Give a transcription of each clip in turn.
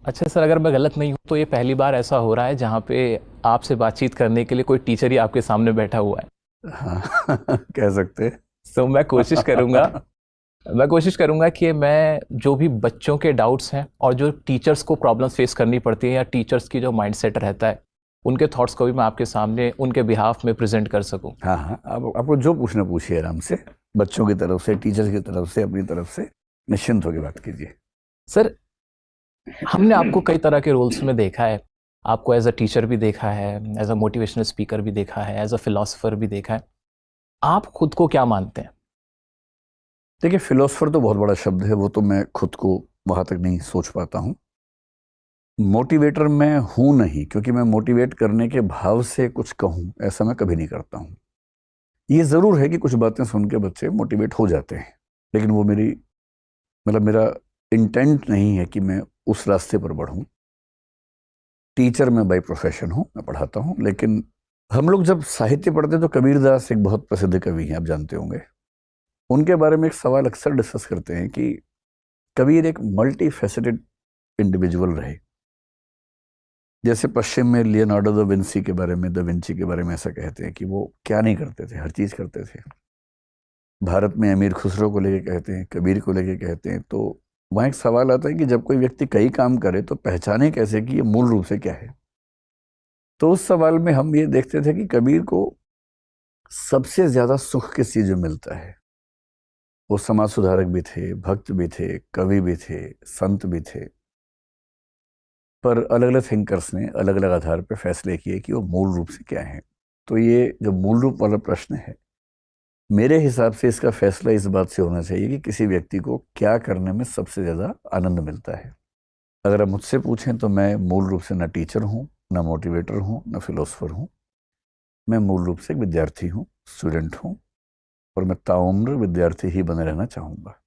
अच्छा सर, अगर मैं गलत नहीं हूँ तो ये पहली बार ऐसा हो रहा है जहाँ पे आपसे बातचीत करने के लिए कोई टीचर ही आपके सामने बैठा हुआ है। हाँ कह सकते तो मैं कोशिश करूंगा कि मैं जो भी बच्चों के डाउट्स हैं और जो टीचर्स को प्रॉब्लम्स फेस करनी पड़ती है या टीचर्स की जो माइंडसेट रहता है, उनके थॉट्स को भी मैं आपके सामने उनके बिहाफ में प्रेजेंट कर सकूं। हाँ हाँ, आप आपको जो पूछना पूछिए आराम से। बच्चों की तरफ से, टीचर्स की तरफ से, अपनी तरफ से निश्चिंत होकर बात कीजिए। सर, हमने आपको कई तरह के रोल्स में देखा है। आपको एज अ टीचर भी देखा है, एज अ मोटिवेशनल स्पीकर भी देखा है, एज अ फिलोसोफर भी देखा है। आप खुद को क्या मानते हैं? देखिए, फिलोसफर तो बहुत बड़ा शब्द है, वो तो मैं खुद को वहां तक नहीं सोच पाता हूँ। मोटिवेटर मैं हूं नहीं, क्योंकि मैं मोटिवेट करने के भाव से कुछ कहूं ऐसा मैं कभी नहीं करता हूं। ये जरूर है कि कुछ बातें सुन के बच्चे मोटिवेट हो जाते हैं, लेकिन वो मेरी मतलब मेरा इंटेंट नहीं है कि मैं उस रास्ते पर बढ़ूं। टीचर मैं बाई प्रोफेशन हूं, मैं पढ़ाता हूं, लेकिन हम लोग जब साहित्य पढ़ते हैं तो कबीरदास एक बहुत प्रसिद्ध कवि हैं, आप जानते होंगे। उनके बारे में एक सवाल अक्सर डिस्कस करते हैं कि कबीर एक मल्टी फैसेटेड इंडिविजुअल रहे। जैसे पश्चिम में लियोनार्डो दा विंसी के बारे में, दा विंची के बारे में ऐसा कहते हैं कि वो क्या नहीं करते थे, हर चीज करते थे। भारत में अमीर खुसरो को लेके कहते हैं, कबीर को लेके कहते हैं। तो वहाँ एक सवाल आता है कि जब कोई व्यक्ति कई काम करे तो पहचाने कैसे कि ये मूल रूप से क्या है। तो उस सवाल में हम ये देखते थे कि कबीर को सबसे ज्यादा सुख किस चीज में मिलता है। वो समाज सुधारक भी थे, भक्त भी थे, कवि भी थे, संत भी थे। पर अलग अलग थिंकर्स ने अलग अलग आधार पर फैसले किए कि वो मूल रूप से क्या है। तो ये जो मूल रूप वाला प्रश्न है, मेरे हिसाब से इसका फैसला इस बात से होना चाहिए कि किसी व्यक्ति को क्या करने में सबसे ज्यादा आनंद मिलता है। अगर आप मुझसे पूछें तो मैं मूल रूप से ना टीचर हूँ, ना मोटिवेटर हूँ, ना फिलोसफर हूँ। मैं मूल रूप से एक विद्यार्थी हूँ, स्टूडेंट हूँ, और मैं ताउम्र विद्यार्थी ही बने रहना चाहूँगा।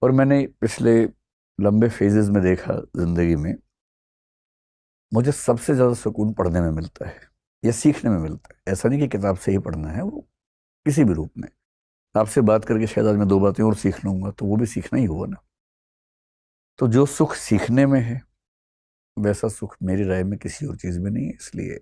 और मैंने पिछले लंबे फेजेस में देखा जिंदगी में, मुझे सबसे ज़्यादा सुकून पढ़ने में मिलता है या सीखने में मिलता है। ऐसा नहीं कि किताब से ही पढ़ना है, वो किसी भी रूप में। आपसे बात करके शायद आज मैं दो बातें और सीख लूंगा, तो वो भी सीखना ही हुआ ना। तो जो सुख सीखने में है, वैसा सुख मेरी राय में किसी और चीज़ में नहीं है। इसलिए